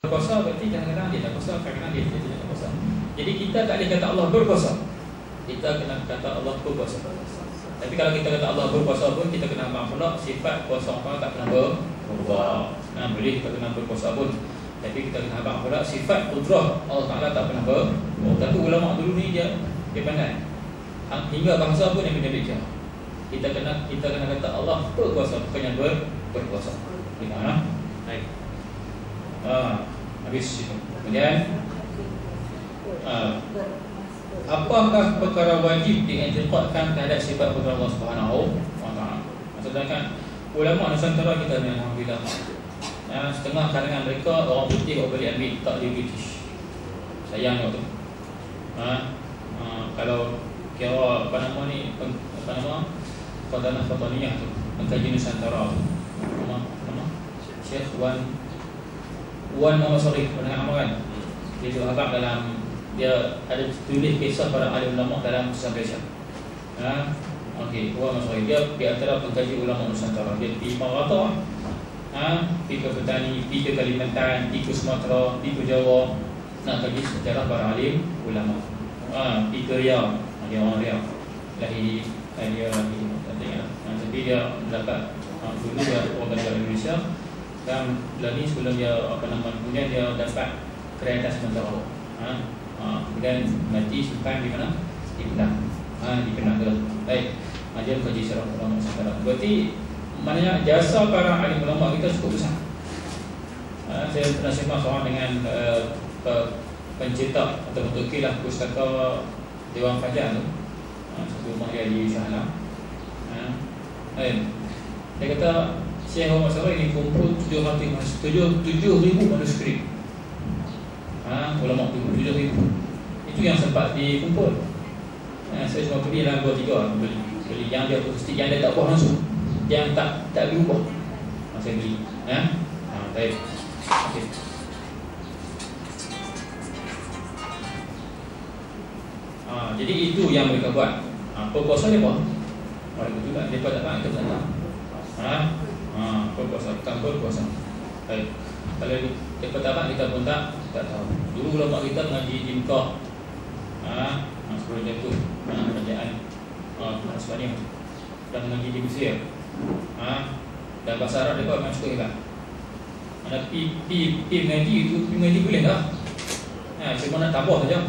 berkuasa berarti kadang-kadang dia tak kuasa, kadang-kadang dia tidak kuasa. Jadi kita tak boleh kata Allah berkuasa. Kita kena kata Allah berkuasa. Tapi kalau kita kata Allah berkuasa pun kita kena faham pula sifat kuasa Allah tak kena berubah. Boleh kita kena berkuasa pun. Tapi kita kena faham pula sifat qudrah Allah Taala tak pernah berubah. Tapi ulama dulu ni dia pandai. Hingga bangsa pun yang berbeza. Kita kena kata Allah berkuasa bukannya berkuasa. Gimana? Baik. Habis itu. Kemudian apakah perkara wajib diiktikadkan terhadap sifat qudrah Allah Subhanahu wa taala? Maksudnya kan ulama Nusantara kita ni alhamdulillah. Setengah kalangan mereka orang putih kau boleh ambil tak di British. Sayang tu. Kalau kira apa nama Fataniyah tu, pengkaji Nusantara tu. Nama Syekh Wan Muhammad Sharif pernah amalan. Dia juga habaq dalam, dia ada tulis kisah para alim ulama dalam Malaysia. Okey, Wan Muhammad Sharif dia di antara pengkaji ulama Nusantara. Dia pergi Merata, pergi ke Petani, pergi ke Kalimantan, pergi ke Sumatera, pergi ke Jawa, nak kaji sejarah para alim ulama. Pergi ke Riau, dia orang Riau. Lahir katanya. Tapi dia mendapat dulu dia warga negara Indonesia. Dan lagi sebelum dia kemudian dia dapat kerajaan sementara. Kemudian mati simpan di mana? Di Penang. Di Penang tu. Baik. Dia kaji secara ulama sementara. Berarti maknanya jasa para alim ulama kita cukup besar. Saya pernah sembang seorang dengan pencetak atau pentukilah pustaka Dewan Fajar tu. Satu rumah dia di Shah Alam. Dia kata Syekh Muhammad Sharif ini kumpul 7,000 manuskrip. Ulama 7,000. Itu yang sempat dikumpul. Saya cuma beli dalam 2-3 beli yang dia akustik, yang dia tak buah langsung, yang tak berubah. Saya beli. Baik. Okey. Jadi itu yang mereka buat. Berkuasa dia apa? Mereka juga mereka tak nak, kita tak tahu. Berkuasa, bukan berkuasa. Baik. Kalau mereka tak nak, kita pun tak tahu. Dulu ulama kita mengaji di Mekah. Sebelum jatuh kerajaan Spanyol. Dan mengaji di Mesir. Dan bahasa Arab mereka memang cukup hebat. Ada pi mengaji itu, pi mengaji boleh tak? Cuma nak tambah saja.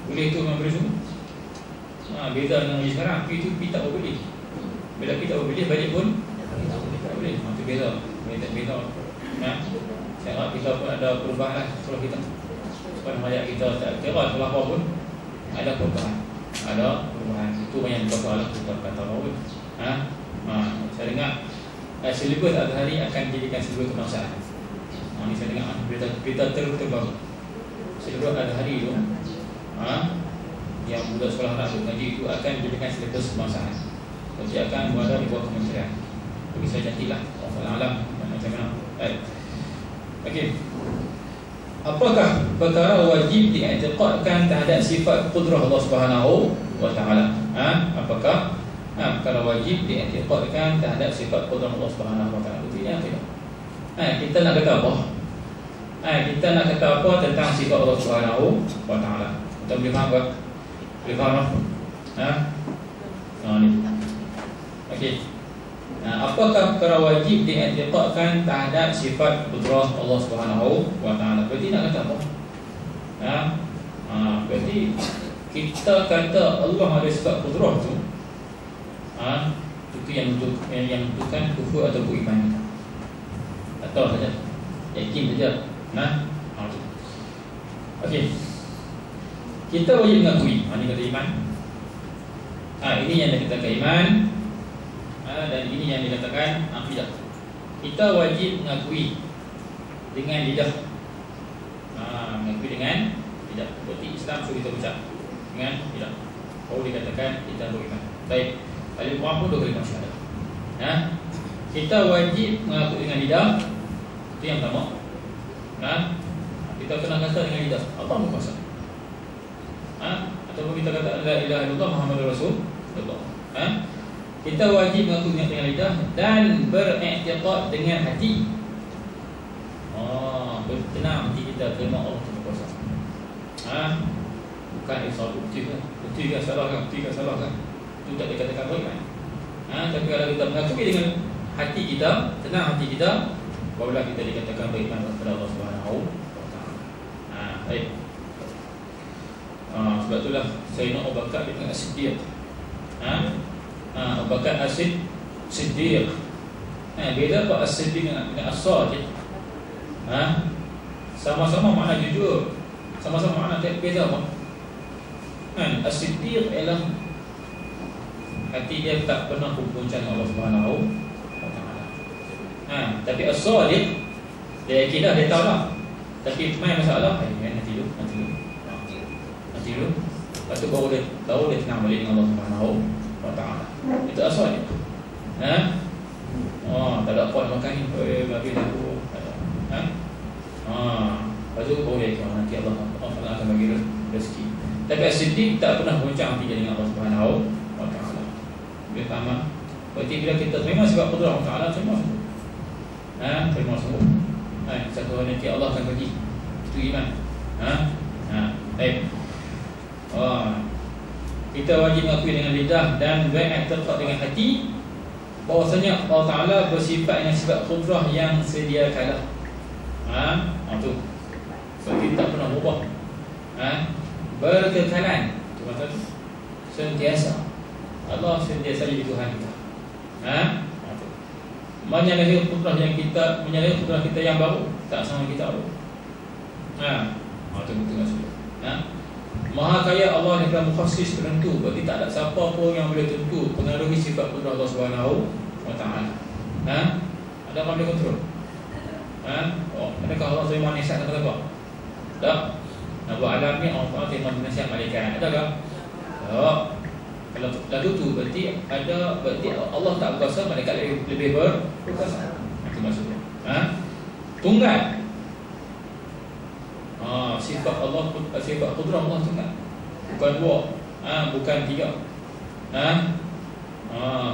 Boleh tu memang boleh semua. Beza dengan mengaji sekarang, pi tak boleh. Bila kita boleh, balik pun tak boleh. Itu beza. Saya harap kita pun ada perubahan lah sekolah kita. Sekolah rakyat kita tak kira sekolah apa pun ada perubahan. Itu banyak dikatakan kata baru. Saya dengar silibus atas hari akan dijadikan silibus kebangsaan. Ini saya dengar berita terbaru. Silibus atas hari itu yang budak sekolah nak mengaji itu akan dijadikan silibus kebangsaan. Nanti akan berada di bawah kementerian. Bagi saya cantiklah. Alam macam mana. Okey. Apakah perkara wajib diiktikadkan terhadap sifat qudrah Allah Subhanahu wa taala? Apakah perkara wajib diiktikadkan terhadap sifat qudrah Allah Subhanahu wa taala? Itu yang tidak. Kita nak kata apa? Kita nak kata apa tentang sifat Allah Subhanahu wa taala? Kita boleh faham tak? Boleh faham tak? Ni. Okey. Apakah perkara wajib diiktikadkan terhadap sifat qudrah Allah Subhanahu wa taala? Berarti nak kata apa? Berarti kita kata Allah ada sifat qudrah tu. Itu yang menentukan kufur atau beriman kita. Atau saja yakin saja. Okey. Kita wajib mengakui. Ini kata iman. Ini yang dikatakan iman. Dan ini yang dikatakan akidah. Kita wajib mengakui dengan lidah. Mengakui dengan lidah. Berarti Islam suruh kita ucap dengan lidah. Baru dikatakan kita beriman. Baik. Paling kurang pun 2 kalimah syahadah. Kita wajib mengakui dengan lidah. Itu yang pertama. Kita kena kata dengan lidah Allah berkuasa. Ataupun kita kata la ilaha illallah Muhammadur Rasulullah. Kita wajib mengakui dengan lidah dan beriktikad dengan hati. tenang hati kita terima Allah tu berkuasa. Bukan soal bukti kan salah kan, bukti kan salah kan, itu tak dikatakan baik kan. Tapi kalau kita mengakui dengan hati kita, tenang hati kita, barulah kita dikatakan beriman kepada Allah Subhanahu wa taala. Baik. Sebab itulah Sayyidina Abu Bakar dengan As-Siddiq. Abu Bakar As-Siddiq. Beza apa As-Siddiq dengan As-Sadiq? Sama-sama makna jujur, sama-sama makna beza apa? As-Siddiq ialah hati dia tak pernah berpuncang Allah Subhanahu wa taala. Tapi As-Sadiq dia yakin dah, dia tahu lah. Tapi main masalah, nanti dulu. Lepas tu baru dia tenang balik dengan Allah Subhanahu wa taala. Itu As-Sadiq. Tak ada apa nak makan ni, babi aku. Lepas tu baru dia yakin nanti Allah akan bagi rezeki. Tapi As-Siddiq tak pernah goncang hati dia dengan Allah Subhanahu wa taala. Dia faham? Berarti bila kita memang sebab qudrah Allah Taala terima semua. Satu hari nanti Allah akan bagi. Itu iman. Baik. Kita wajib mengakui dengan lidah dan beriktikad dengan hati bahwasanya Allah Taala bersifat dengan sifat qudrah yang sedia kala. Tu. Sebab kita tak pernah berubah. Berkekalan. Tu maksud tu. Sentiasa. Allah sentiasa jadi Tuhan kita. Menyalahi qudrah kita yang baru tak sama kita baru. Itu maksudnya. Maha kaya Allah yang mukhasis penentu. Berarti tak ada siapa pun yang boleh tentu pengaruhi sifat qudrah Allah Subhanahu wa taala. Ada orang boleh kontrol? Adakah Allah terima nasihat kata apa? Tak. Nak buat alam ni Allah terima nasihat malaikat. Adakah? Tak. Kalau lalu tu berarti Allah tak berkuasa, malaikat lebih berkuasa. Itu maksudnya. Tunggal. Sifat Allah, sifat qudrah Allah tunggal. Bukan dua, bukan tiga.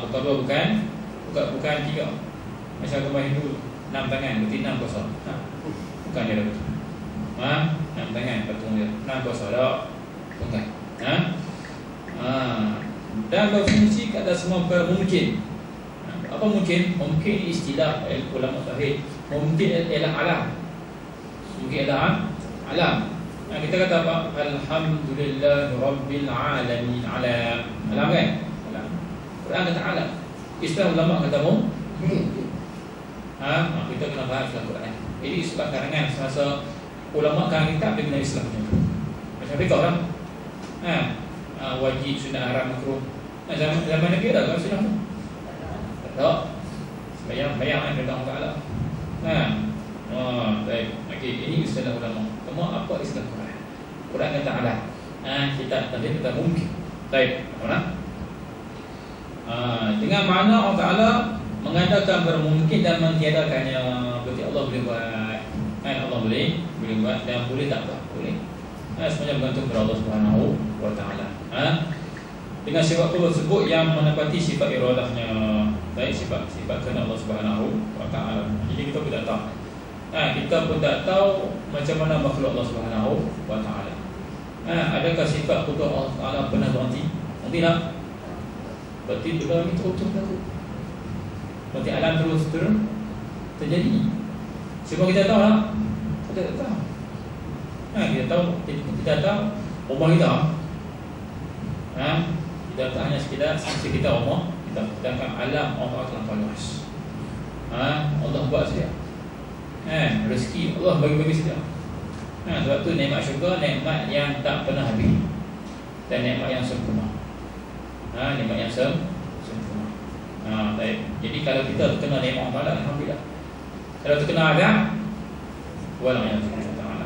Bukan dua, bukan tiga. Macam agama Hindu 6 tangan, berarti 6 kuasa. Bukan dia betul. 6 tangan patung dia. 6 kuasa dah tunggal. Dan berfungsi kat atas semua perkara mungkin. Apa mungkin? Mungkin istilah ulama tauhid. Mungkin ialah alam. Mungkin ialah alam. Kita kata apa? Alhamdulillah Rabbil Alamin. Alam kan? Alam. Quran kata alam. Istilah ulama kata mungkin. Kita kena bahas dalam Quran. Jadi sebab karangan semasa ulama karangan kitab dia guna Islam macam mereka lah. Wajib, sunat, haram, makruh. Zaman Nabi ada kan sunat tu? Tak. Bayang kan tentang Allah Ta'ala. Baik. Okey, ini istilah ulama. Kamu apa istilah Quran? Quran kata alam. Kita tadi kata mungkin. Baik. Mana? Dengan makna Allah Ta'ala mengadakan bermungkin dan mentiadakannya. Berarti Allah boleh buat. Allah boleh buat dan boleh tak buat. Boleh. Semuanya bergantung kepada Allah Subhanahu wa taala. Dengan sifat tersebut yang menepati sifat iradahnya. Baik, sifat kehendak Allah Subhanahu wa taala. Jadi kita pun tak tahu. Kita pun tak tahu macam mana makhluk Allah Subhanahu wa taala. Adakah sifat qudrah Allah Taala pernah berhenti? Tidak. Berarti benda ni terus berlaku. Berarti alam terus terjadi. Semua kita tahu tak? Kita tak tahu. Kita tahu rumah kita. Kita tak hanya sekitar rumah, kita akan alam Allah terlampau luas. Allah buat saja. Rezeki Allah bagi saja. Sebab tu nikmat syurga, nikmat yang tak pernah habis. Dan nikmat yang sempurna. Nikmat yang sempurna. Baik. Jadi kalau kita terkena nikmat Allah, alhamdulillah. Kalau terkena azab, wala ya'lam ta'ala.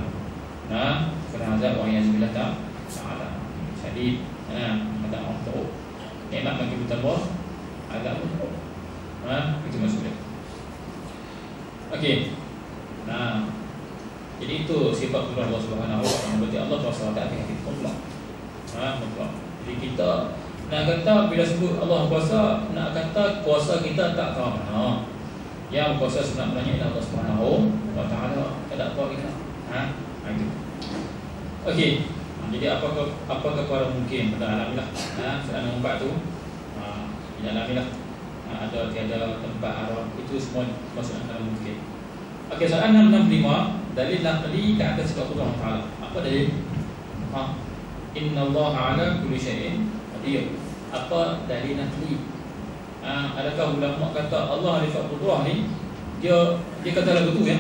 Kena azab wa ya'lam ta'ala. Jadi kata Allah tahu nikmat makin bertambah, azab pun teruk. Itu maksudnya. Okey. Jadi itu sifat qudrah Allah Subhanahu wa taala. Berarti Allah kuasa tak ada hati mutlak. Mutlak. Jadi kita nak kata bila sebut Allah kuasa, nak kata kuasa kita tak tahu mana. Yang kuasa sebenarnya adalah Allah Subhanahu wa taala. Tak ada apa kita. Okey. Jadi apakah perkara mungkin pada alamilah? Soalan nombor 4 tu. Tidak alamilah. Ada tiada tempat arah, itu semua maksudnya kalau mungkin. Okey, soalan 665, dalil naqli ke atas sifat Allah Taala. Apa dalil? Innallaha ala kulli syai'in qadir. Apa dalil naqli? Adakah ulama kata Allah ada sifat qudrah ni dia kata lagu tu ya?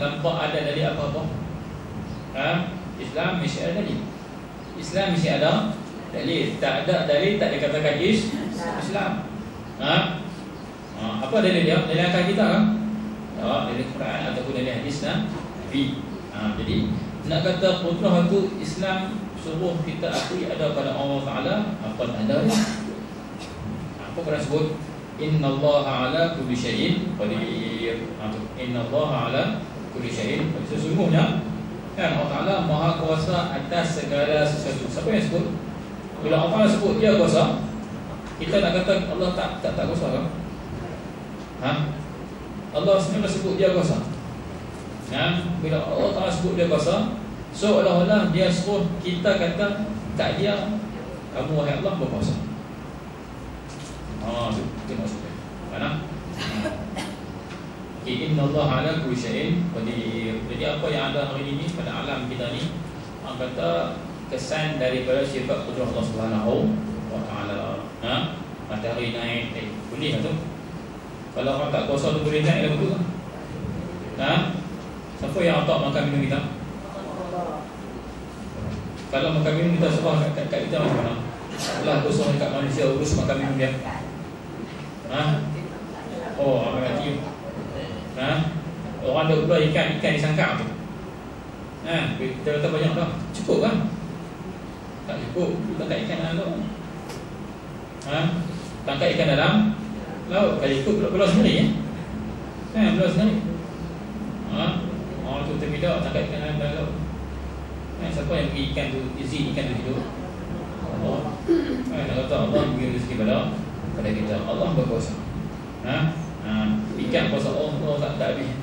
Tanpa ada dalil apa-apa. Islam mesti ada dalil. Islam mesti ada dalil. Tak ada dalil tak dikatakan Islam. Apa dalil dia? Dalil akal kita kan? Dalil Quran ataupun dalil hadis Nabi. Jadi nak kata qudrah itu Islam suruh kita akui ada pada Allah Taala, apa tak ada dia? Apa Quran sebut? Innallaha ala kulli syai'in qadir. Innallaha ala kulli syai'in qadir. Sesungguhnya kan Allah Taala Maha Kuasa atas segala sesuatu. Siapa yang sebut? Bila Allah Taala sebut dia kuasa, kita nak kata Allah tak kuasa kan? Allah sebenarnya sebut dia kuasa. Bila Allah Taala sebut dia kuasa, seolah-olah dia suruh kita kata kat dia, kamu wahai Allah berkuasa. Itu maksudnya. Mana? Innallaha ala kulli syai'in qadir. Jadi apa yang ada hari ini pada alam kita ni, kata kesan daripada sifat qudrah Allah Subhanahu wa taala. Matahari naik, boleh tak tu? Kalau orang tak kuasa tu boleh naik lah betul kan? Siapa yang atak makan minum kita? Kalau makan minum kita serah kat kita macam mana? Allah kosong dekat manusia urus makan minum dia. Apa mati? Orang ada pula ikan disangkap tu. Kita kata banyak dah. Cukup kan? Tak cukup. Tangkap ikan dalam laut. Tangkap ikan dalam laut. Kalau ikut belah sendiri belah sendiri. Orang tu termidak tangkap ikan dalam laut. Siapa yang beri ikan tu, izin ikan tu hidup? Allah. Nak kata Allah beri rezeki pada kita. Allah berkuasa. Ikan kuasa Allah tak habis.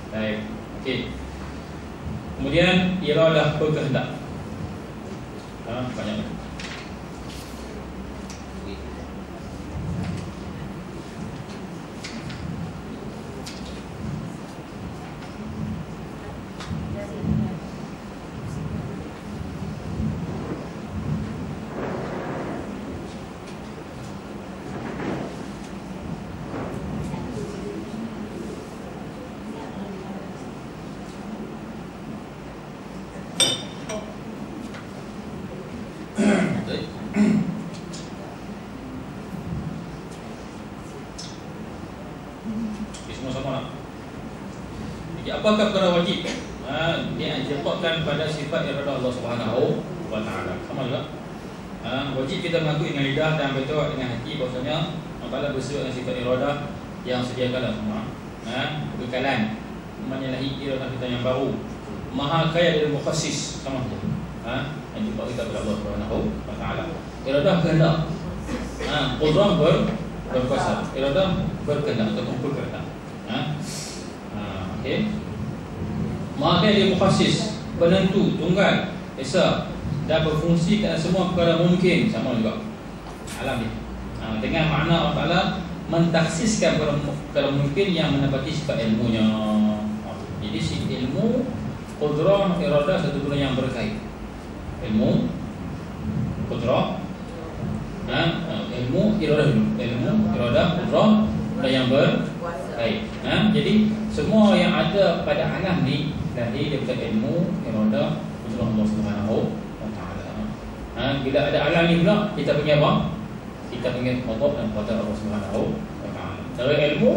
Baik. Okey. Kemudian iradah berkehendak. Banyak. Apakah perkara wajib? Dia dipotkan pada sifat iradah Allah Subhanahu wa taala. Sama juga. Wajib kita mengakui dengan lidah dan bertawak dengan hati bahwasanya Allah Taala bersifat dengan sifat iradah yang sediakanlah semua. Kekekalan, menyalahi iradah kita yang baru. Maha kaya dan mukhassis sama saja. Yang jumpa kita kepada Allah Subhanahu wa taala. Iradah kehendak. Qudrah berkuasa. Iradah berkehendak atau berkehendak. Okey. Maha dia mukhassis, penentu, tunggal, esa dan berfungsi kerana semua perkara mungkin. Sama juga alam ni. Dengan makna Allah Taala mentaksiskan perkara mungkin yang menepati sifat ilmunya. Jadi si ilmu, qudrah, iradah satu benda yang berkait. Ilmu, qudrah, ilmu, iradah dulu. Ilmu, iradah, qudrah benda yang berkait. Jadi semua yang ada pada alam ni dari daripada ilmu, iradah, qudrah Allah Subhanahu wa taala. Bila ada alam ni pula kita panggil apa? Kita panggil qada dan qadar Allah Subhanahu wa taala. Dari ilmu,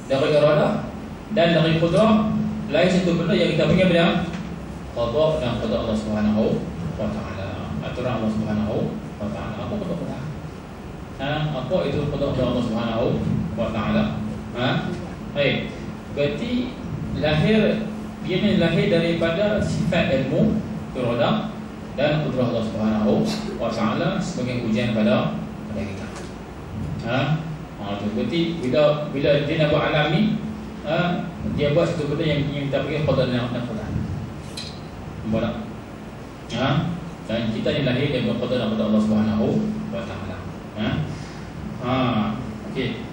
dari iradah dan dari qudrah, lain satu benda yang kita panggil apa? Qada dan qadar Allah Subhanahu wa taala. Aturan Allah Subhanahu wa taala. Apa qada? Apa itu qada Allah Subhanahu wa taala? Baik. Berarti dia lahir daripada sifat ilmu, iradah dan qudrah Allah Subhanahu wa taala sebagai ujian pada kita. Berarti bila dia nak buat alam ni, dia buat satu benda yang kita panggil qada dan qadar. Nampak tak? Dan kita ni lahir dan berqada kepada Allah Subhanahu wa taala. Okey.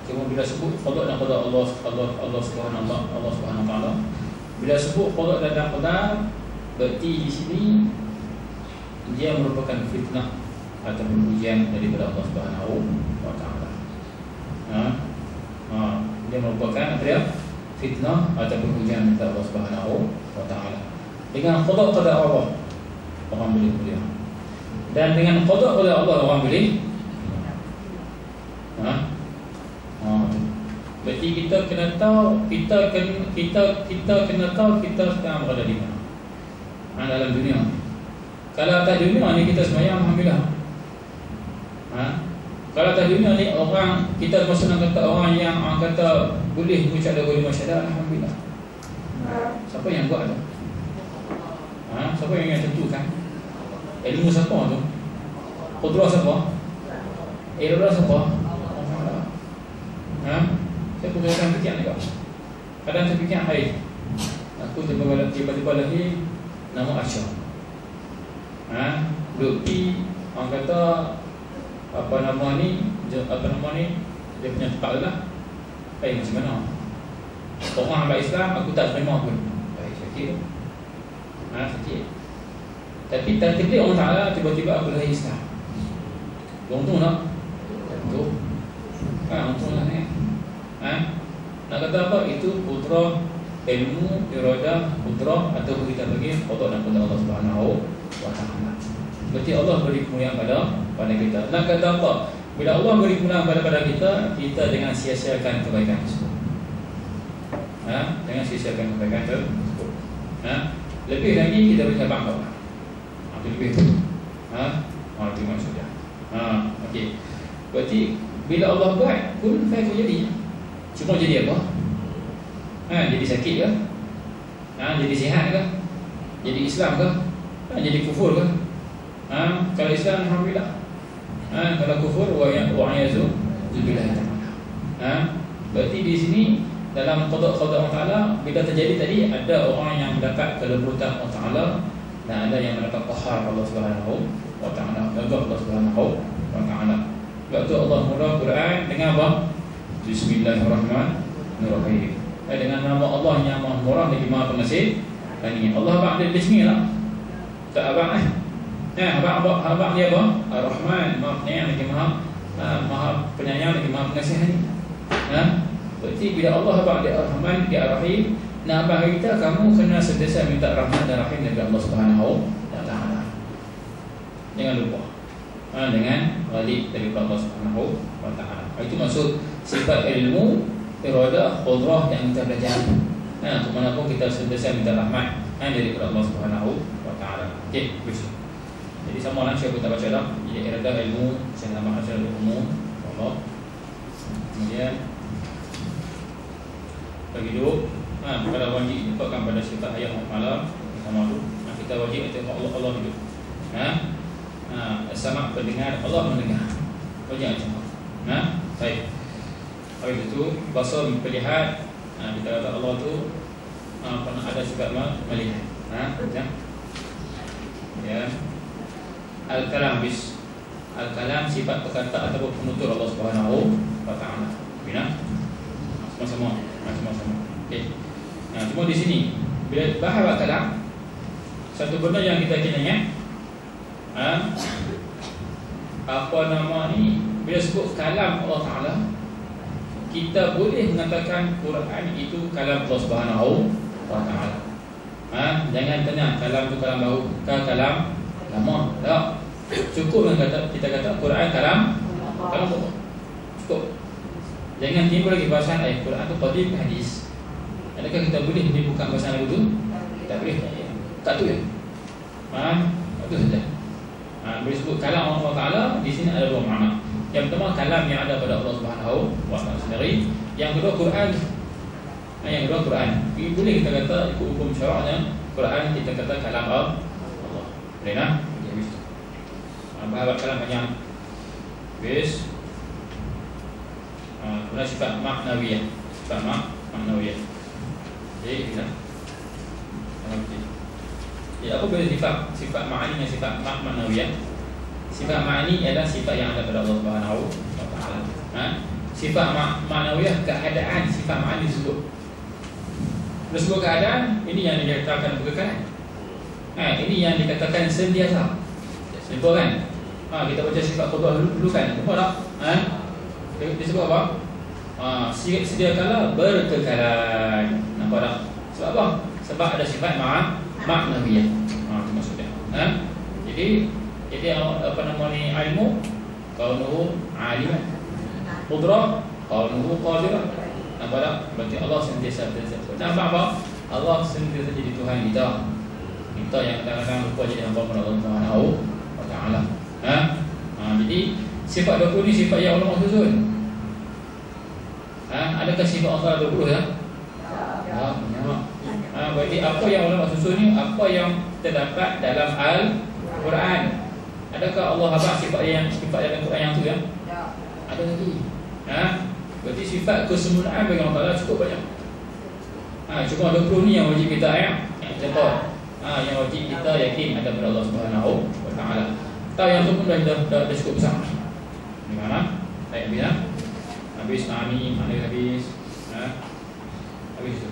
Cuma bila sebut qada dan qada Allah Subhanahu wa taala, bila sebut qada dan qada, berarti di sini dia merupakan fitnah ataupun ujian daripada Allah Subhanahu wa taala. Dia merupakan apa dia? Fitnah ataupun ujian daripada Allah Subhanahu wa taala. Dengan qada Allah orang boleh mulia, dan dengan qada Allah orang boleh. Berarti kita kena tahu kita kena tahu kita sedang berada di mana dalam dunia. Kalau atas dunia ni kita sembahyang, alhamdulillah. Kalau atas dunia ni orang kita masuk dalam kata orang yang kata boleh mengucap dua syahadat, alhamdulillah. Siapa yang buat tu? Siapa yang tentukan? Ilmu siapa tu? Qudrah siapa? Irada siapa? Saya pun kadang fikir ni kau. Kadang saya fikir, hai, aku tiba-tiba lahir nama Aisyah. Duk pi orang kata apa nama ni, dia punya tempat tu lah. Hai, macam mana? Orang abad Islam aku tak terima pun. Baik, sakit. Sakit. Tapi takdir Allah Ta'ala tiba-tiba aku lahir Islam. Untung tak? Untung. Untung lah ni. Nak kata apa? Itu putra ilmu, iradah, putra atau kita bagi qada dan qada Allah Subhanahu wa taala. Berarti Allah beri kemuliaan pada kita. Nak kata apa? Bila Allah beri kemuliaan pada kita, kita jangan sia-siakan kebaikan tersebut. Jangan sia-siakan kebaikan tersebut. Lebih lagi kita boleh bangga. Itu lebih tu. Itu maksudnya. Okey. Berarti bila Allah buat pun saya jadi. Cuma jadi apa? Jadi sakit ke? Jadi sihat ke? Jadi Islam ke? Jadi kufur ke? Kalau Islam, alhamdulillah. Kalau kufur, wa'ayazu zubillah ta'ala. Berarti di sini dalam qada Allah Ta'ala, bila terjadi tadi, ada orang yang mendapat kelembutan Allah Ta'ala dan ada yang mendapat qahar Allah Subhanahu wa ta'ala, gagah Allah Subhanahu wa ta'ala. Sebab tu Allah mula Quran dengan apa? Bismillahirrahmanirrahim. Dengan nama Allah yang Maha Murah lagi Maha Pengasih. Allah abang dia bismillah lah. Tak abang abang dia apa? Ar-Rahman, Maha Penyayang lagi Maha Penyayang lagi Maha Pengasih ni. Berarti bila Allah abang dia Ar-Rahman, dia Ar-Rahim, nak abang kita kamu kena sentiasa minta rahmat dan rahim dari Allah Subhanahu wa taala. Jangan lupa. Dengan wali dari Allah Subhanahu wa taala. Itu maksud sifat ilmu, iradah, qudrah yang kita belajar. Kemanapun kita sentiasa minta rahmat dari Allah Subhanahu wa taala. Okey, bagus. Jadi sama lah saya kita baca dah. Jadi iradah ilmu, saya nama asal umum Allah. Kemudian bagi dulu, pada wajib dapatkan pada sifat ayat malam sama tu. Kita wajib tengok Allah hidup. Sama pendengar, Allah mendengar. Wajib tengok. Baik. Habis itu basar melihat. Kita kata Allah tu pernah ada sifat melihat. Macam ya. Al-kalam bis. Al-kalam sifat perkata ataupun penutur Allah Subhanahu wa taala. Bina. Sama-sama. Okey. Cuma di sini bila bahas kalam, satu benda yang kita kena ingat, apa nama ni, bila sebut kalam Allah Ta'ala, kita boleh mengatakan Quran itu kalam Allah Subhanahu wa Ta'ala. Jangan tanya kalam tu kalam baru ke kalam lama. Tak. Cukup kita kata Quran kalam Allah. Cukup. Jangan timbul lagi bahasan Quran tu qadim hadis. Adakah kita boleh bukan bahasan lagu tu? Tak boleh. Tak tu ya. Itu saja. Bila sebut kalam Allah Ta'ala, di sini ada dua makna. Yang pertama kalam yang ada pada Allah Subhanahu wa Ta'ala sendiri. Yang kedua Quran. Yang kedua Quran. Ini boleh kita kata ikut hukum syaraknya Quran kita kata kalam Allah. Boleh tak? Ya, habis. Bahawa kalam banyak. Habis. Kemudian sifat maknawiyah. Sifat maknawiyah. Jadi kita Ya, apa beza sifat ma'ani dengan sifat ma'nawiyah? Sifat ma'ani adalah sifat yang ada pada Allah Subhanahu wa taala. Sifat ma'nawiyah keadaan, sifat ma'ani disebut. Disebut keadaan, ini yang dikatakan kekekalan. Ini yang dikatakan sentiasa. Sebut kan? Kita baca sifat qudra dulu kan. Nampak tak? Disebut apa? Sediakala berkekalan. Nampak tak? Sebab apa? Sebab ada sifat ma'nawiyah. Itu maksudnya. Jadi apa nama ni ilmu? Kaunuhu aliman. Qudrah, kaunuhu qadirah. Nampak tak? Berarti Allah sentiasa. Nampak apa? Allah sentiasa jadi Tuhan kita. Kita yang kadang-kadang lupa jadi hamba Allah Subhanahu wa taala. Jadi sifat 20 ni sifat yang ulama susun. Adakah sifat Allah 20 ya? Berarti apa yang ulama susun ni apa yang terdapat dalam Al-Quran. Adakah Allah habaq sifat dalam Quran yang tu ya? Ada lagi. Berarti sifat kesempurnaan bagi Allah Taala cukup banyak. Cuma 20 ni yang wajib kita contoh. Yang wajib kita yakin ada pada Allah Subhanahu wa taala. Tahu yang tu pun dah cukup besar. Di mana? Baik habis habis ma'ani, habis. Habis tu.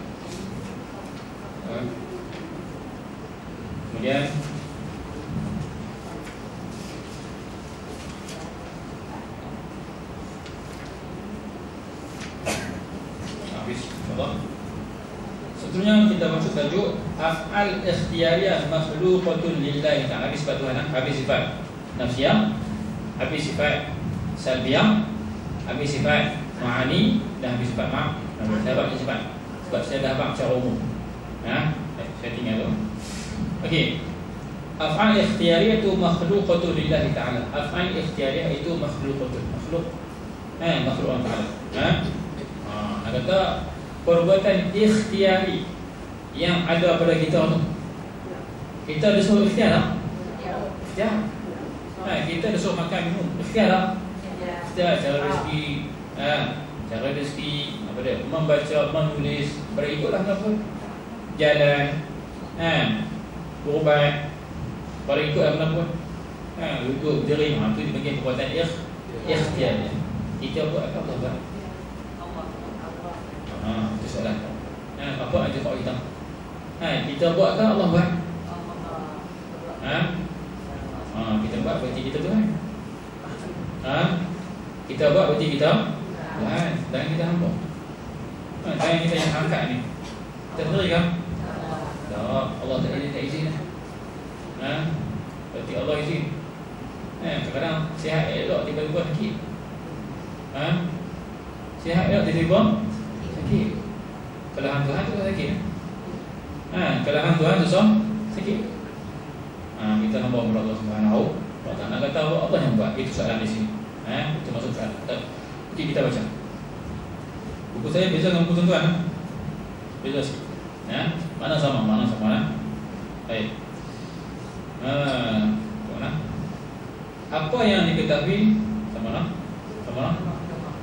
Kemudian habis Allah. Seterusnya kita masuk tajuk af'al ikhtiyariyah makhluqatun lillahi ta'ala. Habis sifat Tuhan, habis sifat nafsiyah, habis sifat salbiyah, habis sifat ma'ani dan habis sifat saya bagi sifat sebab saya dah bagi secara umum. Saya tinggal tu. Okey. Af'al ikhtiyariyah itu makhluqatun lillahi ta'ala. Af'al ikhtiyariyah itu makhluk Allah Ta'ala. Kata perbuatan ikhtiari yang ada pada kita tu. Kita disuruh ikhtiar tak? Ikhtiar. Kita disuruh makan minum. Ikhtiar tak? Ikhtiar. Cara rezeki apa dia? Membaca, menulis, berikutlah apa? Jalan. Berubat. Berikutlah apa? Duduk, berdiri. Itu dipanggil perbuatan ikhtiar. Kita buat apa Allah buat? Itu soalan. Apa aja kau kita? Kita buat ke Allah buat? Kita buat berarti kita Tuhan. Kita buat berarti kita Tuhan. Dan kita hamba. Dan kita yang angkat ni. Kita sendiri kan? Tak. Allah tak izin. Berarti Allah izin. Kadang-kadang sihat elok tiba-tiba sakit. Sihat elok tiba-tiba sakit. Kelahan Tuhan tu sakit. Kelahan Tuhan tu sakit. Kita hamba kepada Allah Subhanahu wa taala. Nak kata Allah yang buat. Itu soalan di sini. Itu maksud soalan. Okey, kita baca. Buku saya beza dengan buku tuan-tuan. Beza sikit. Mana sama. Baik. Mana? Apa yang diketahui sama.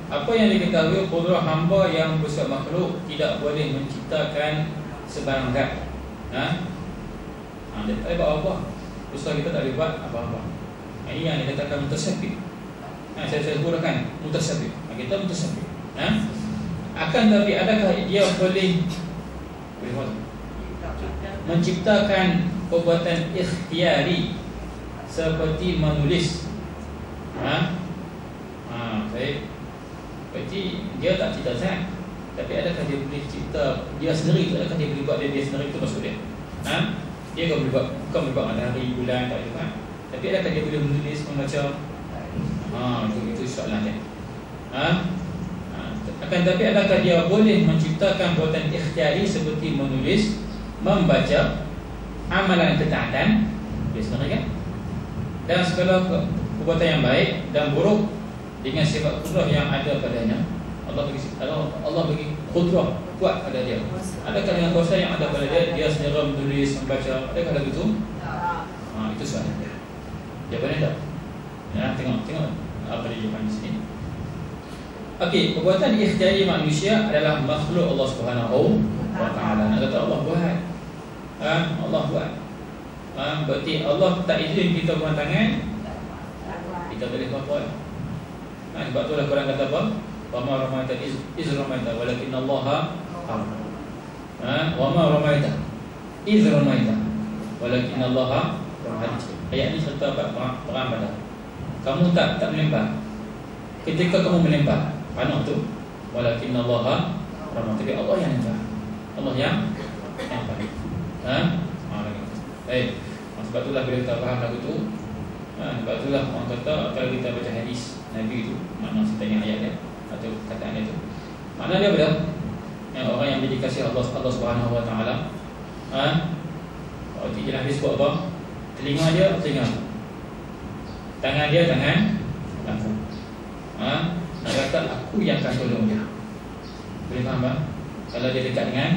Apa yang diketahui qudrah hamba yang bersifat makhluk tidak boleh menciptakan sebarang zat. Dia tak boleh buat apa. Usaha kita tak boleh buat apa-apa. Ini yang dikatakan mutasabbih. Saya gunakan mutasabbih. Kita mutasabbih. Akan tapi adakah dia boleh menciptakan perbuatan ikhtiari seperti menulis? Baik. Berarti dia tak cipta zat. Tapi adakah dia boleh cipta dia sendiri? Adakah dia boleh buat dia sendiri? Itu maksud dia. Dia kan boleh buat, bukan boleh buat matahari, bulan, tak ada kan? Tapi adakah dia boleh menulis, membaca? Itu soalan dia. Akan tapi adakah dia boleh menciptakan perbuatan ikhtiari seperti menulis, membaca, amalan ketaatan? Dia sendiri kan? Dan segala perbuatan yang baik dan buruk dengan sifat qudrah yang ada padanya. Allah bagi qudrah kuat pada dia. Adakah dengan kuasa yang ada pada dia sendiri menulis, membaca? Adakah lagu itu? Itu soalan dia. Jawapannya tak? Tengok apa dia jawapan di sini. Okey, perbuatan ikhtiari manusia adalah makhluk Allah Subhanahu wa taala. Nak kata Allah buat. Allah buat. Berarti Allah tak izin kita buang tangan, kita boleh buat. Sebab tu lah Quran kata apa? Wa ma ramaita iz ramaita walakin Allah harama. Wa ma ramaita iz ramaita walakin Allah harama. Ayat ni serta perang Badar. Kamu tak melempar. Ketika kamu melempar panah tu, walakin Allah harama. Tapi Allah yang lempar. Allah yang lempar. Sebab itulah bila kita faham lagu tu, sebab itulah orang kata kalau kita baca hadis Nabi tu, makna setengah ayat dia atau kataan dia tu, makna dia apa? Orang yang dikasihi Allah Subhanahu Wa Taala, kalau tidak hadis buat apa? Telinga dia telinga aku, tangan dia tangan aku. Nak kata aku yang akan tolong dia. Boleh faham tak? Kalau dia dekat dengan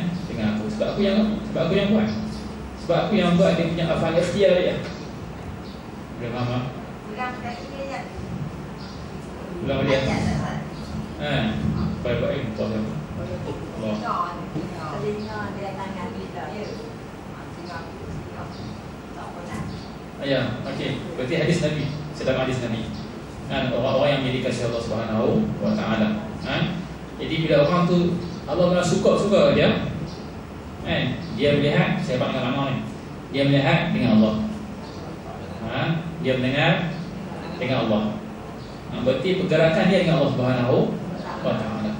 aku, sebab aku yang buat. Sebab aku yang buat dia punya afal ikhtiar dia. Boleh faham tak? Ulang balik. Baik-baik buat apa? Allah. Ya, okey. Berarti hadis Nabi, sedang hadis Nabi. Orang-orang yang menjadi kasih Allah Subhanahu Wa Taala. Jadi bila orang tu Allah Taala suka dia, dia melihat, saya dengan lama ni. Dia melihat dengan Allah. Dia mendengar dengan Allah. Berarti pergerakan dia dengan Allah Subhanahu Wa Taala.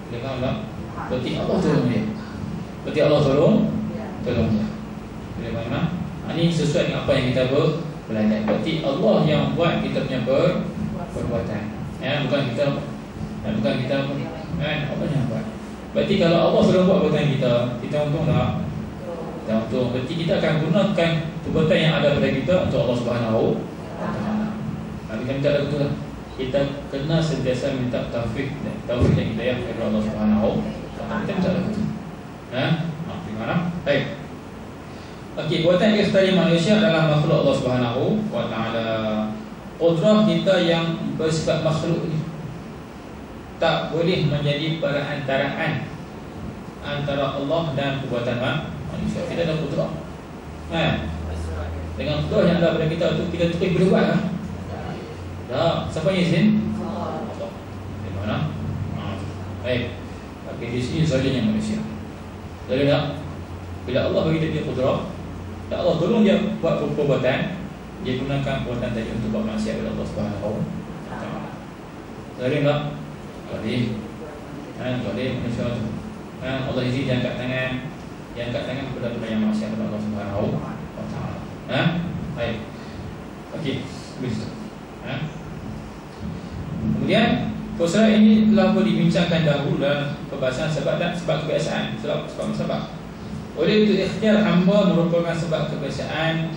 Boleh faham tak? Berarti Allah tolong dia. Berarti Allah tolong dia. Boleh faham tak? Ini sesuai dengan apa yang kita belajar. Berarti Allah yang buat kita punya perbuatan. Bukan kita Allah yang buat. Berarti kalau Allah sudah buat perbuatan kita untung tak? Kita untung. Berarti kita akan gunakan perbuatan yang ada pada kita untuk Allah Subhanahu Wa Taala. Kita minta lagu tu lah. Kita kena sentiasa minta taufik dan hidayah kepada Allah Subhanahu Wa Taala. Kita minta lagu tu. Gimana? Baik. Okey, buatan ikhtiyari manusia adalah makhluk Allah Subhanahu Wa Taala. Qudrah kita yang bersifat makhluk ni tak boleh menjadi perantaraan antara Allah dan perbuatan manusia. Kita ada qudrah. Dengan qudrah yang ada pada kita tu, kita terus boleh buat lah. Siapa yang izin? Allah. Di mana? Baik. Okey, di sini zalilnya manusia. Zalil tak? Bila Allah bagi dia qudrah, dan Allah tolong dia buat perbuatan, dia gunakan perbuatan tadi untuk buat maksiat kepada Allah Subhanahu Wa Taala. Zalil tak? Boleh manusia tu. Allah izin dia angkat tangan kepada benda yang maksiat kepada Allah Subhanahu Wa Taala. Baik. Okey, begitu. Kemudian persoalan ini telah pun dibincangkan dahulu dalam perbahasan sebab kebiasaan. Sebab oleh itu ikhtiar hamba merupakan sebab kebiasaan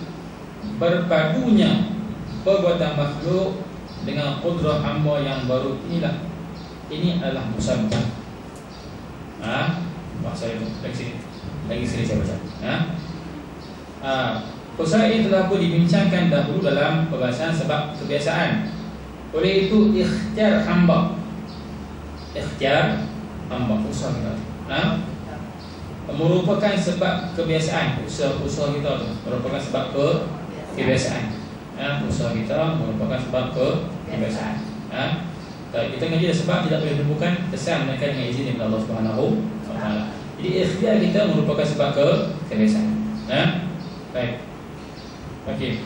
berpadunya perbuatan makhluk dengan qudrah hamba yang baru inilah. Ini adalah musabbah. Bahasa itu lagi sini saya baca. Persoalan ini telah pun dibincangkan dahulu dalam perbahasan sebab kebiasaan. Oleh itu ikhtiar hamba usaha kita merupakan sebab kebiasaan. Usaha kita tu merupakan sebab kebiasaan. Usaha kita merupakan sebab kebiasaan. Kita ngaji sebab tidak boleh menemukan kesan mereka dengan izin daripada Allah Subhanahu Wa Taala. Jadi ikhtiar kita merupakan sebab kebiasaan. Baik. Okey.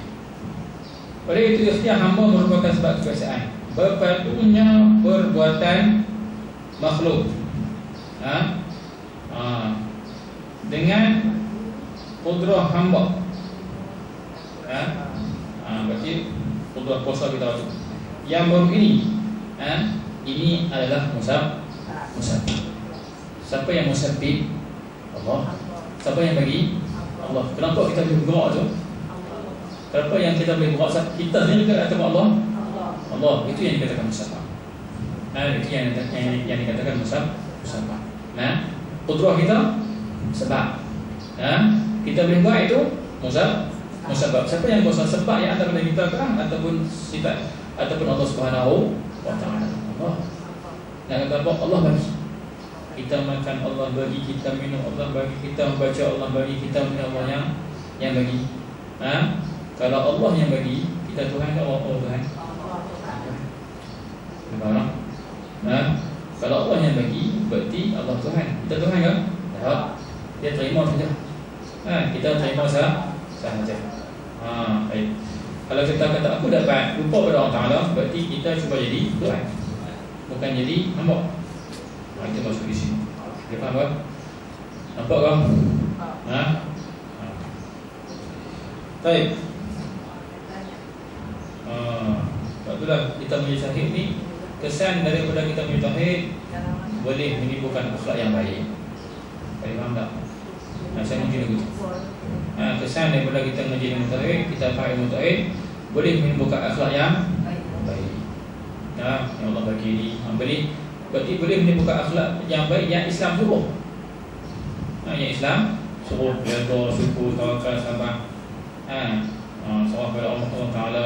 Oleh itu ikhtiar hamba merupakan sebab kebiasaan berpadunya perbuatan makhluk dengan qudrah hamba. Berarti qudrah kuasa kita tu yang baru ini adalah musabbih. Siapa yang musabbih? Allah. Siapa yang bagi? Allah. Kenapa kita boleh bergerak tu? Kenapa yang kita boleh bergerak? Kita sendiri ke atau Allah? Allah. Itu yang dikatakan musabbih. Itu yang dikatakan musabbih. Qudrah kita sebab. Kita boleh buat itu musabbih. Siapa yang kuasa sebab yang ada pada kita kan ataupun sifat ataupun Allah Subhanahu Wa Taala. Allah. Dan kata Allah bagi. Kita makan Allah bagi, kita minum Allah bagi, kita membaca Allah bagi, kita minum Allah yang bagi. Kalau Allah yang bagi, kita Tuhan ke Allah Tuhan? Faham? Kalau Allah yang bagi, berarti Allah Tuhan. Kita Tuhan ke? Tak. Dia terima saja. Kita terima sahaja. Baik. Kalau kita kata aku dapat lupa pada Allah Ta'ala, berarti kita cuba jadi Tuhan, bukan jadi hamba. Itu masuk di sini. Dia faham tak? Nampak tak? Baik. Sebab itulah kita menjadi syahid ni, kesan daripada kita menjadi syahid boleh menimbulkan akhlak yang baik. Baik, faham tak? Saya mungkin begitu. Kesan daripada kita menjadi mutahid, kita faham mutahid, boleh menimbulkan akhlak yang baik. Yang Allah bagi ni, berarti boleh menimbulkan akhlak yang baik yang Islam suruh. Yang Islam suruh redha, syukur, tawakal, sabar. Sabar pada Allah Ta'ala,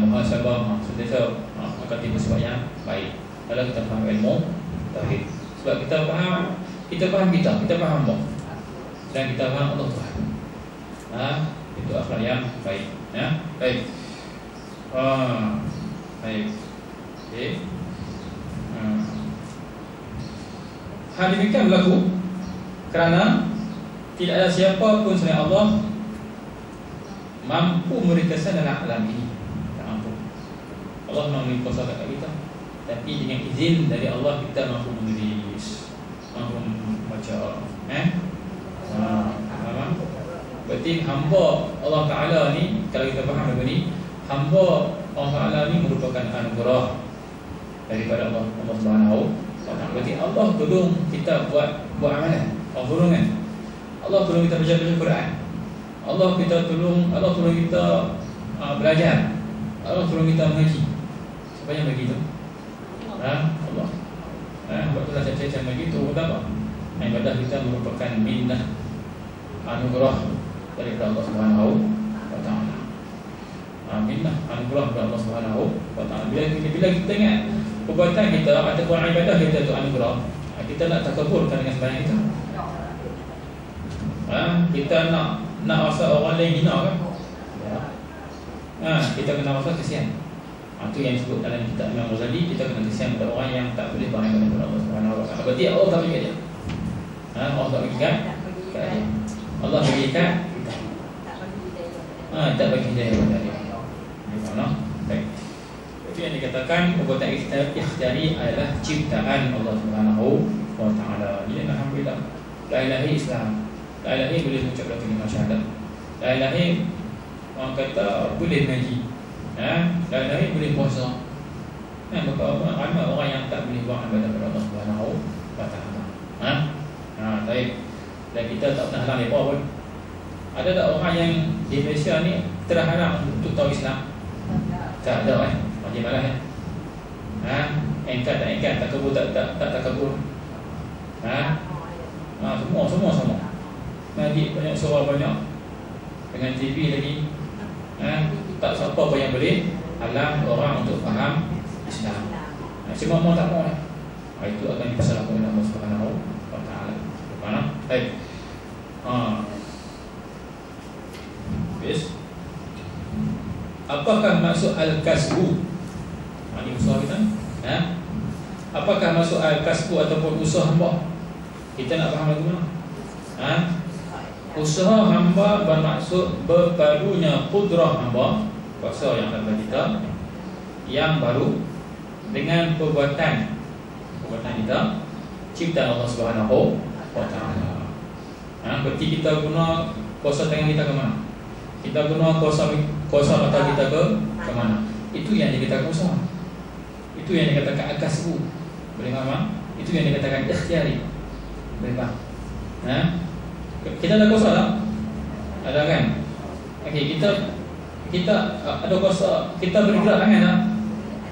muhasabah, sentiasa akan timbul sebab yang baik. Kalau kita faham ilmu tauhid, sebab kita faham kita faham Allah, dan kita faham Allah Tuhan. Itu akhlak yang baik. Baik. Baik. Okey. Hal demikian berlaku kerana tidak ada siapa pun selain Allah mampu memberi kesan dalam alam ini. Tak mampu. Allah memberi kuasa kat kita, tapi dengan izin dari Allah kita mampu menulis, mampu membaca. Faham? Berarti hamba Allah Ta'ala ni, kalau kita faham benda ni, hamba Allah Ta'ala ni merupakan anugerah daripada Allah Subhanahu wa Ta'ala. Berarti Allah tolong kita buat amalan. Allah tolong kan? Allah tolong kita baca Quran. Allah tolong kita belajar. Allah tolong kita mengaji. Siapa yang bagi tu? Allah. Sebab itulah saya bagi tu apa? Ibadah kita merupakan minnah, anugerah daripada Allah Subhanahu wa Ta'ala. Minnah, anugerah daripada Allah Subhanahu wa Ta'ala. Bila kita ingat perbuatan kita ataupun ibadah kita itu anugerah, kita nak takaburkan dengan sembahyang kita. Kita nak rasa orang lain hina kan? Kita kena rasa kesian. Itu yang disebut dalam kitab Imam Ghazali, kita kena kesian kepada orang yang tak boleh beribadah kepada Allah Subhanahu wa Ta'ala. Berarti Allah tak bagi dia. Allah tak bagi kan? Allah bagi kan? Tak bagi dia kepada dia. Faham? Baik. Itu yang dikatakan perbuatan ikhtiyari adalah ciptaan Allah Subhanahu wa Ta'ala. Jadi alhamdulillah, la ilaha Islam. La ilaha boleh mengucapkan kalimah syahadat. La ilaha orang kata boleh mengaji. La ilaha boleh puasa. Ramai orang yang tak boleh buat ibadah kepada Allah Subhanahu wa Ta'ala. Baik. Dan kita tak pernah halang mereka pun. Ada tak orang yang di Malaysia ni terhalang untuk tahu Islam? Tak ada macam malah engkat tak engkat, tak kabur tak kabur. Semua sama. Ngaji banyak, surah banyak, dengan TV lagi. Tak siapa pun yang boleh halang orang untuk faham Islam. Cuma mau tak mau itu akan dipersalahkan oleh Allah Subhanahu wa Ta'ala. Mana? Baik. Yes. Apakah maksud al-kasbu? Ini usaha kita. Apakah maksud al-kasbu ataupun usaha hamba? Kita nak faham lagu mana? Usaha hamba bermaksud berpadunya kudrah hamba, kuasa yang ada kita yang baru, dengan perbuatan kita cipta Allah Subhanahu wa Ta'ala. Berarti kita guna kuasa tangan kita ke mana? Kita guna kuasa mata kita ke mana? Itu yang dikatakan usaha. Itu yang dikatakan al-kasbu. Boleh faham? Itu yang dikatakan ikhtiyari. Boleh faham? Kita ada kuasa tak? Ada kan? Okey, kita ada kuasa, kita boleh gerak tangan tak?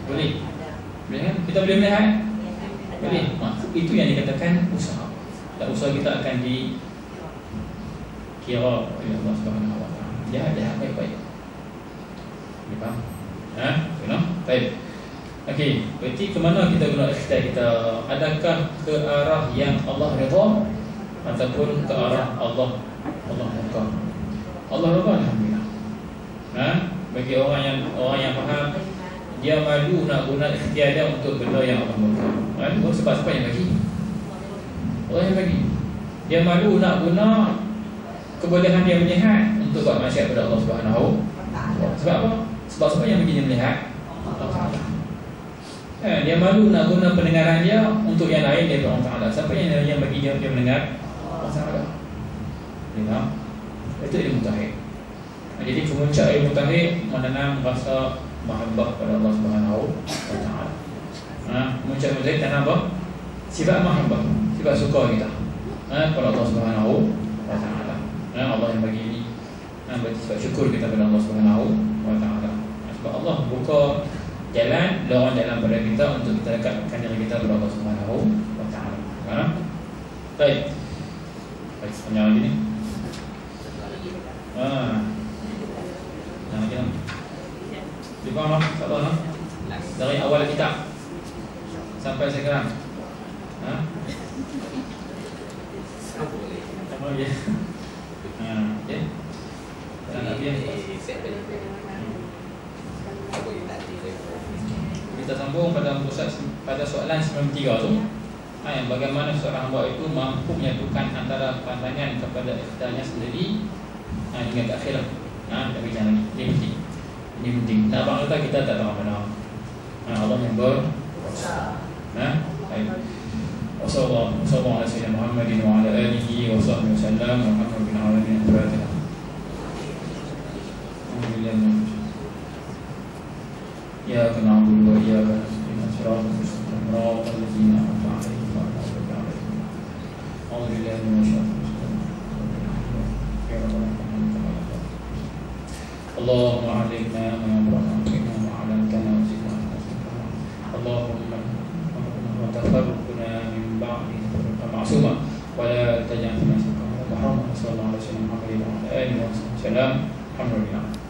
Boleh. Boleh kan? Kita boleh melihat? Boleh. Itu yang dikatakan usaha. Dan usaha kita akan dikira oleh Allah Subhanahu wa Ta'ala. Dia baik-baik. Boleh faham? Baik. Okey, berarti ke mana kita guna ikhtiyar kita? Adakah ke arah yang Allah redha ataupun ke arah Allah murka? Allah redha, alhamdulillah. Bagi orang yang faham, dia malu nak guna ikhtiar dia untuk benda yang Allah murka. Malu sebab siapa yang bagi? Allah yang bagi. Dia malu nak guna kebolehan dia melihat untuk buat maksiat kepada Allah Subhanahu. Sebab apa? Sebab siapa yang bagi dia melihat? Allah Taala. Dia malu nak guna pendengaran dia untuk yang lain daripada Allah Taala. Siapa yang bagi dia mendengar? Allah Taala. Itu ilmu tauhid. Jadi kemuncak ilmu tauhid menanam rasa mahabbah kepada Allah Subhanahu wa taala. Kemuncak ilmu tauhid tanam apa? Sifat mahabbah, sifat suka kita kepada Allah Subhanahu wa taala. Allah yang bagi ini. Berarti sifat syukur kita kepada Allah Subhanahu wa taala. Sebab Allah buka jalan, lorong jalan pada kita untuk kita dekatkan diri kita kepada Allah Subhanahu wa taala. Baik. Baik, sepanjang lagi ni. Nah, kita dipaham tak tahu lah. Dari awal kitab sampai sekarang. Sama je. Okey. Dan lagi kita sambung pada soalan 93 tu. Yang bagaimana seorang hamba itu mampu menyatukan antara pandangan kepada ikhtiyarnya sendiri hingga ke akhirat. Kita bincang lagi. Ini penting. Ini penting. Nak abang kata kita tak tahu mana. Allah yang berkuasa. Baik. Wassallallahu ala sayyidina Muhammadin wa ala alihi wa sahbihi wasallam. Walhamdulillahi rabbil alamin. Iyyaka na'budu wa iyyaka nasta'in. Shiratal mustaqim. Shiratal ladzina an'amta 'alaihim ghairil maghdubi 'alaihim. A'udzu billahi minasy syaitonir rajim. اللهم علمنا ما ينفعنا وعلمتنا وزدنا علما. اللهم وتفرقنا من بعده فرقا معصوما ولا تجعل فينا شقا ولا محروما. صلى الله عليه وسلم وعلى اله وصحبه وسلم. الحمد لله.